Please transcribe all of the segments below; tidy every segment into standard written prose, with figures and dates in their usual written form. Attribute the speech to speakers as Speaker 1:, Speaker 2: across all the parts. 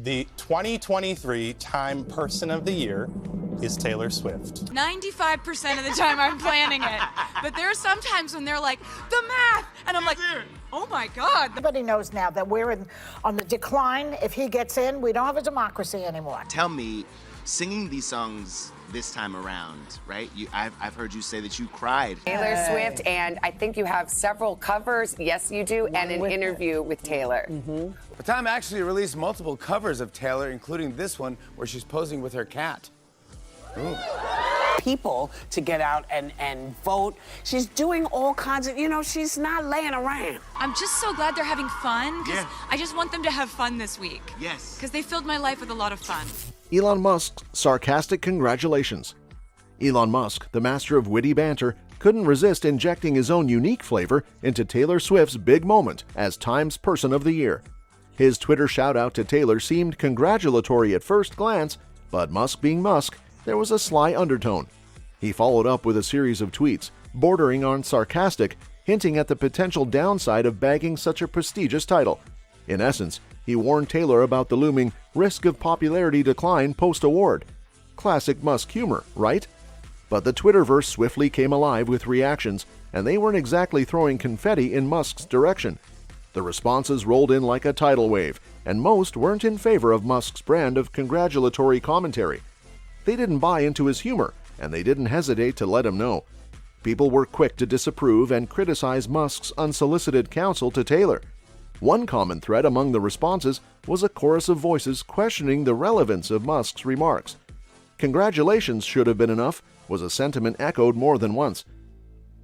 Speaker 1: The 2023 Time Person of the Year is Taylor Swift.
Speaker 2: 95% of the time I'm planning it. But there are some times when they're like, the math! And I'm like, oh my God.
Speaker 3: Everybody knows now that we're on the decline. If he gets in, we don't have a democracy anymore.
Speaker 4: Tell me, singing these songs this time around, right? I've heard you say that you cried.
Speaker 5: Taylor Swift, and I think you have several covers, yes you do, and an interview with Taylor.
Speaker 6: The Time actually released multiple covers of Taylor, including this one where she's posing with her cat. Ooh.
Speaker 7: People to get out and vote. She's doing all kinds of, she's not laying around.
Speaker 2: I'm just so glad they're having fun, because
Speaker 4: Yeah.
Speaker 2: I just want them to have fun this week.
Speaker 4: Yes.
Speaker 2: Because they filled my life with a lot of fun.
Speaker 8: Elon Musk's sarcastic congratulations. Elon Musk, the master of witty banter, couldn't resist injecting his own unique flavor into Taylor Swift's big moment as Time's Person of the Year. His Twitter shout-out to Taylor seemed congratulatory at first glance, but Musk being Musk, there was a sly undertone. He followed up with a series of tweets, bordering on sarcastic, hinting at the potential downside of bagging such a prestigious title. In essence, he warned Taylor about the looming risk of popularity decline post-award. Classic Musk humor, right? But the Twitterverse swiftly came alive with reactions, and they weren't exactly throwing confetti in Musk's direction. The responses rolled in like a tidal wave, and most weren't in favor of Musk's brand of congratulatory commentary. They didn't buy into his humor, and they didn't hesitate to let him know. People were quick to disapprove and criticize Musk's unsolicited counsel to Taylor. One common thread among the responses was a chorus of voices questioning the relevance of Musk's remarks. Congratulations should have been enough was a sentiment echoed more than once.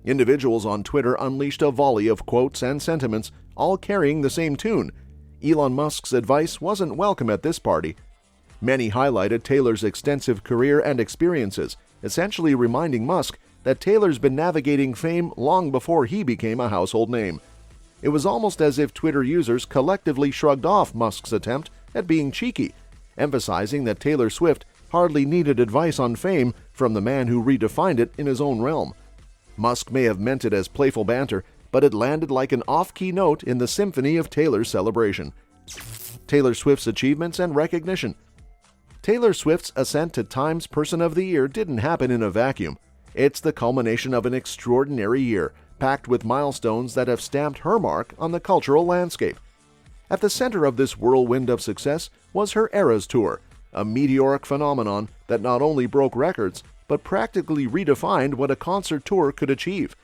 Speaker 8: Individuals on Twitter unleashed a volley of quotes and sentiments, all carrying the same tune. Elon Musk's advice wasn't welcome at this party. Many highlighted Taylor's extensive career and experiences, essentially reminding Musk that Taylor's been navigating fame long before he became a household name. It was almost as if Twitter users collectively shrugged off Musk's attempt at being cheeky, emphasizing that Taylor Swift hardly needed advice on fame from the man who redefined it in his own realm. Musk may have meant it as playful banter, but it landed like an off-key note in the symphony of Taylor's celebration. Taylor Swift's achievements and recognition. Taylor Swift's ascent to Time's Person of the Year didn't happen in a vacuum. It's the culmination of an extraordinary year, packed with milestones that have stamped her mark on the cultural landscape. At the center of this whirlwind of success was her Eras Tour, a meteoric phenomenon that not only broke records, but practically redefined what a concert tour could achieve.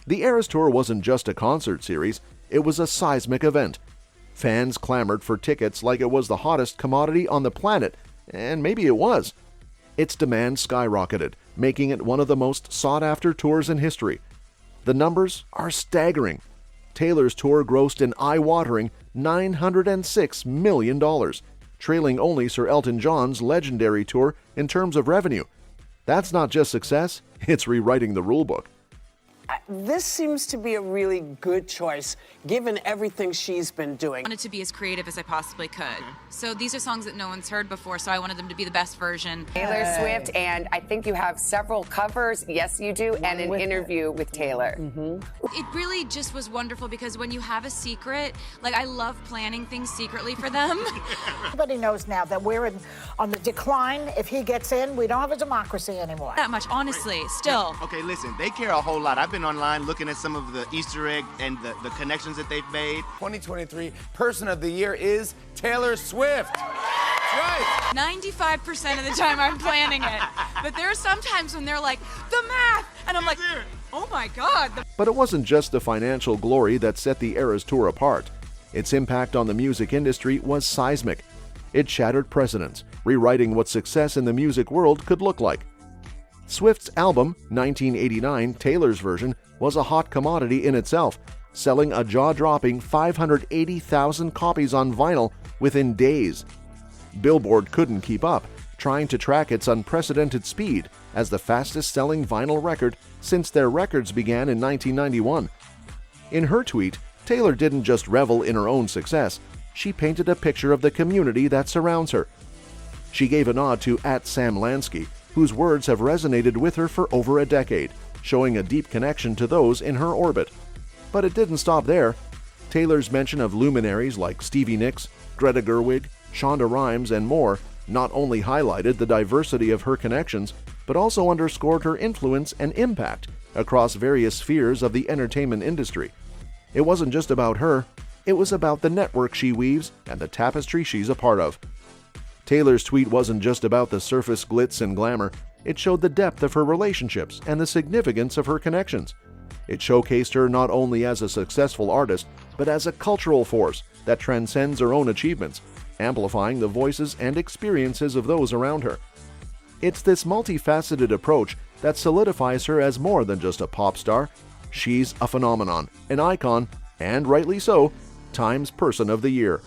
Speaker 8: The Eras Tour wasn't just a concert series, it was a seismic event. Fans clamored for tickets like it was the hottest commodity on the planet, and maybe it was. Its demand skyrocketed, making it one of the most sought-after tours in history. The numbers are staggering. Taylor's tour grossed an eye-watering $906 million, trailing only Sir Elton John's legendary tour in terms of revenue. That's not just success, it's rewriting the rulebook.
Speaker 7: This seems to be a really good choice, given everything she's been doing.
Speaker 2: I wanted to be as creative as I possibly could. So these are songs that no one's heard before, so I wanted them to be the best version.
Speaker 5: Taylor Swift, and I think you have several covers, yes you do, and an interview with Taylor.
Speaker 2: It really just was wonderful because when you have a secret, like I love planning things secretly for them.
Speaker 3: Everybody knows now that we're on the decline. If he gets in, we don't have a democracy anymore.
Speaker 2: That much, honestly, still.
Speaker 4: Okay, listen, they care a whole lot. I've been online looking at some of the Easter egg and the connections that they've made.
Speaker 6: 2023 Person of the Year is Taylor Swift. That's right.
Speaker 2: 95% of the time I'm planning it. But there are some times when they're like, the math! And I'm like, oh my God.
Speaker 8: But it wasn't just the financial glory that set the Eras Tour apart. Its impact on the music industry was seismic. It shattered precedents, rewriting what success in the music world could look like. Swift's album, 1989, Taylor's version, was a hot commodity in itself, selling a jaw-dropping 580,000 copies on vinyl within days. Billboard couldn't keep up, trying to track its unprecedented speed as the fastest-selling vinyl record since their records began in 1991. In her tweet, Taylor didn't just revel in her own success, she painted a picture of the community that surrounds her. She gave a nod to @Sam Lansky, whose words have resonated with her for over a decade, showing a deep connection to those in her orbit. But it didn't stop there. Taylor's mention of luminaries like Stevie Nicks, Greta Gerwig, Shonda Rhimes, and more not only highlighted the diversity of her connections, but also underscored her influence and impact across various spheres of the entertainment industry. It wasn't just about her, it was about the network she weaves and the tapestry she's a part of. Taylor's tweet wasn't just about the surface glitz and glamour, it showed the depth of her relationships and the significance of her connections. It showcased her not only as a successful artist, but as a cultural force that transcends her own achievements, amplifying the voices and experiences of those around her. It's this multifaceted approach that solidifies her as more than just a pop star. She's a phenomenon, an icon, and rightly so, Time's Person of the Year.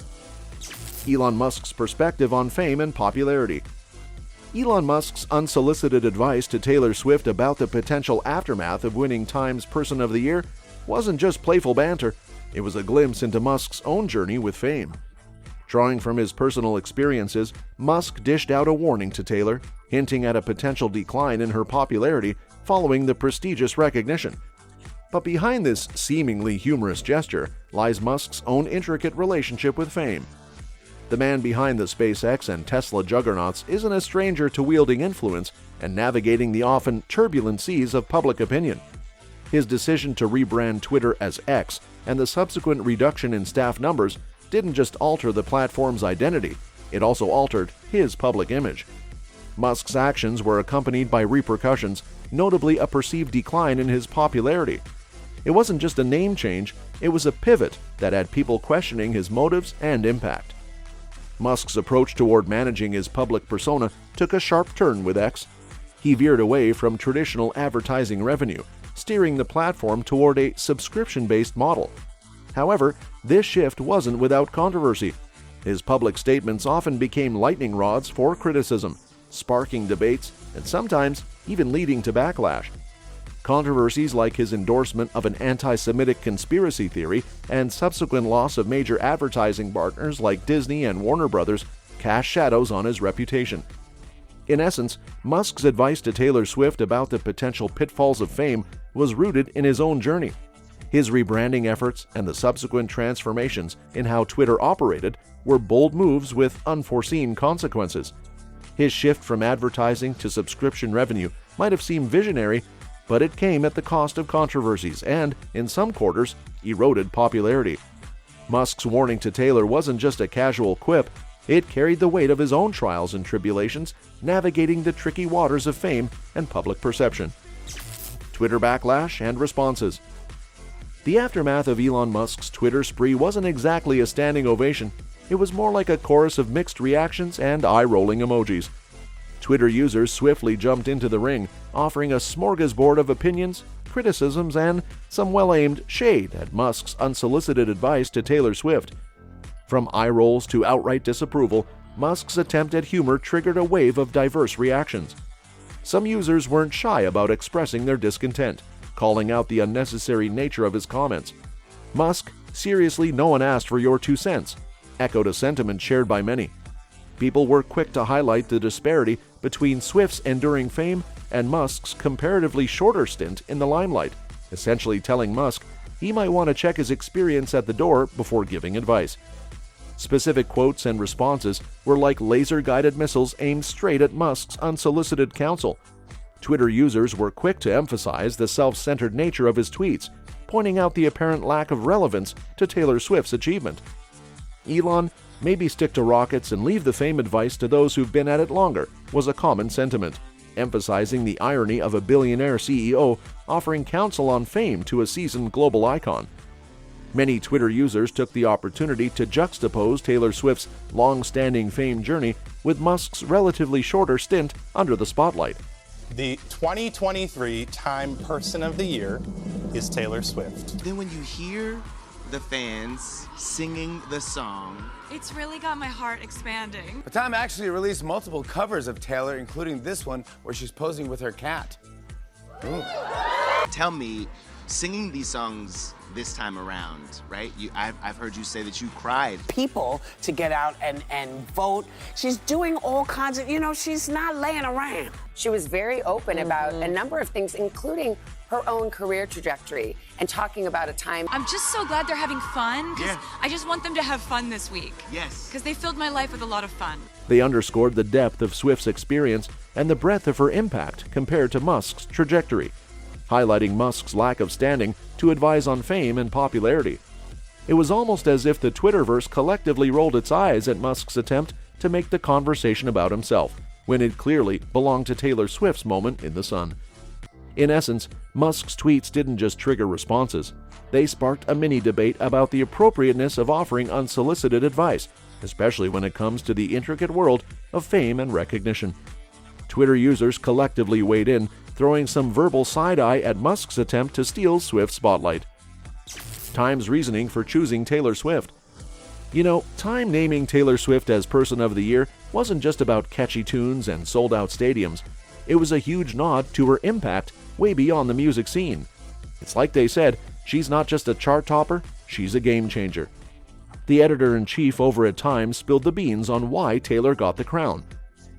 Speaker 8: Elon Musk's perspective on fame and popularity. Elon Musk's unsolicited advice to Taylor Swift about the potential aftermath of winning Time's Person of the Year wasn't just playful banter, it was a glimpse into Musk's own journey with fame. Drawing from his personal experiences, Musk dished out a warning to Taylor, hinting at a potential decline in her popularity following the prestigious recognition. But behind this seemingly humorous gesture lies Musk's own intricate relationship with fame. The man behind the SpaceX and Tesla juggernauts isn't a stranger to wielding influence and navigating the often turbulent seas of public opinion. His decision to rebrand Twitter as X and the subsequent reduction in staff numbers didn't just alter the platform's identity, it also altered his public image. Musk's actions were accompanied by repercussions, notably a perceived decline in his popularity. It wasn't just a name change, it was a pivot that had people questioning his motives and impact. Musk's approach toward managing his public persona took a sharp turn with X. He veered away from traditional advertising revenue, steering the platform toward a subscription-based model. However, this shift wasn't without controversy. His public statements often became lightning rods for criticism, sparking debates and sometimes even leading to backlash. Controversies like his endorsement of an anti-Semitic conspiracy theory and subsequent loss of major advertising partners like Disney and Warner Brothers cast shadows on his reputation. In essence, Musk's advice to Taylor Swift about the potential pitfalls of fame was rooted in his own journey. His rebranding efforts and the subsequent transformations in how Twitter operated were bold moves with unforeseen consequences. His shift from advertising to subscription revenue might have seemed visionary, but it came at the cost of controversies and, in some quarters, eroded popularity. Musk's warning to Taylor wasn't just a casual quip, it carried the weight of his own trials and tribulations, navigating the tricky waters of fame and public perception. Twitter backlash and responses. The aftermath of Elon Musk's Twitter spree wasn't exactly a standing ovation, it was more like a chorus of mixed reactions and eye-rolling emojis. Twitter users swiftly jumped into the ring, offering a smorgasbord of opinions, criticisms, and some well-aimed shade at Musk's unsolicited advice to Taylor Swift. From eye rolls to outright disapproval, Musk's attempt at humor triggered a wave of diverse reactions. Some users weren't shy about expressing their discontent, calling out the unnecessary nature of his comments. Musk, seriously, no one asked for your 2 cents, echoed a sentiment shared by many. People were quick to highlight the disparity between Swift's enduring fame and Musk's comparatively shorter stint in the limelight, essentially telling Musk he might want to check his experience at the door before giving advice. Specific quotes and responses were like laser-guided missiles aimed straight at Musk's unsolicited counsel. Twitter users were quick to emphasize the self-centered nature of his tweets, pointing out the apparent lack of relevance to Taylor Swift's achievement. Elon, maybe stick to rockets and leave the fame advice to those who've been at it longer, was a common sentiment, emphasizing the irony of a billionaire CEO offering counsel on fame to a seasoned global icon. Many Twitter users took the opportunity to juxtapose Taylor Swift's long-standing fame journey with Musk's relatively shorter stint under the spotlight.
Speaker 1: The 2023 Time Person of the Year is Taylor Swift.
Speaker 4: Then when you hear the fans singing the song,
Speaker 2: It's really got my heart expanding.
Speaker 6: But Time actually released multiple covers of Taylor, including this one where she's posing with her cat. Ooh.
Speaker 4: tell me, singing these songs this time around, right? I've heard you say that you cried.
Speaker 7: People to get out and vote. She's doing all kinds of, she's not laying around.
Speaker 5: She was very open about a number of things, including her own career trajectory and talking about a time.
Speaker 2: I'm just so glad they're having fun, because
Speaker 4: Yeah.
Speaker 2: I just want them to have fun this week.
Speaker 4: Yes.
Speaker 2: Because they filled my life with a lot of fun.
Speaker 8: They underscored the depth of Swift's experience and the breadth of her impact compared to Musk's trajectory, highlighting Musk's lack of standing to advise on fame and popularity. It was almost as if the Twitterverse collectively rolled its eyes at Musk's attempt to make the conversation about himself, when it clearly belonged to Taylor Swift's moment in the sun. In essence, Musk's tweets didn't just trigger responses. They sparked a mini-debate about the appropriateness of offering unsolicited advice, especially when it comes to the intricate world of fame and recognition. Twitter users collectively weighed in, throwing some verbal side-eye at Musk's attempt to steal Swift's spotlight. Time's reasoning for choosing Taylor Swift. You know, Time naming Taylor Swift as Person of the Year wasn't just about catchy tunes and sold-out stadiums. It was a huge nod to her impact way beyond the music scene. It's like they said, she's not just a chart topper, she's a game changer. The editor-in-chief over at Time spilled the beans on why Taylor got the crown.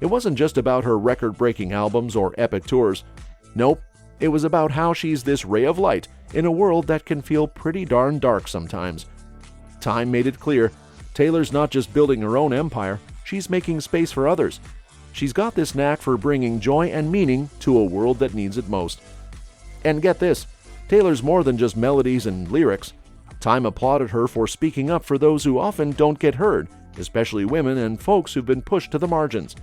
Speaker 8: It wasn't just about her record-breaking albums or epic tours. Nope, it was about how she's this ray of light in a world that can feel pretty darn dark sometimes. Time made it clear, Taylor's not just building her own empire, she's making space for others. She's got this knack for bringing joy and meaning to a world that needs it most. And get this, Taylor's more than just melodies and lyrics. Time applauded her for speaking up for those who often don't get heard, especially women and folks who've been pushed to the margins.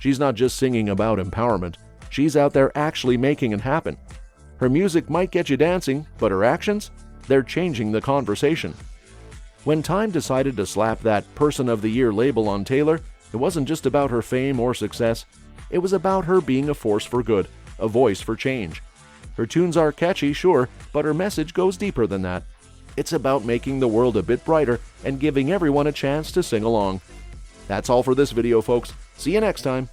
Speaker 8: She's not just singing about empowerment, she's out there actually making it happen. Her music might get you dancing, but her actions? They're changing the conversation. When Time decided to slap that Person of the Year label on Taylor, it wasn't just about her fame or success. It was about her being a force for good, a voice for change. Her tunes are catchy, sure, but her message goes deeper than that. It's about making the world a bit brighter and giving everyone a chance to sing along. That's all for this video, folks. See you next time.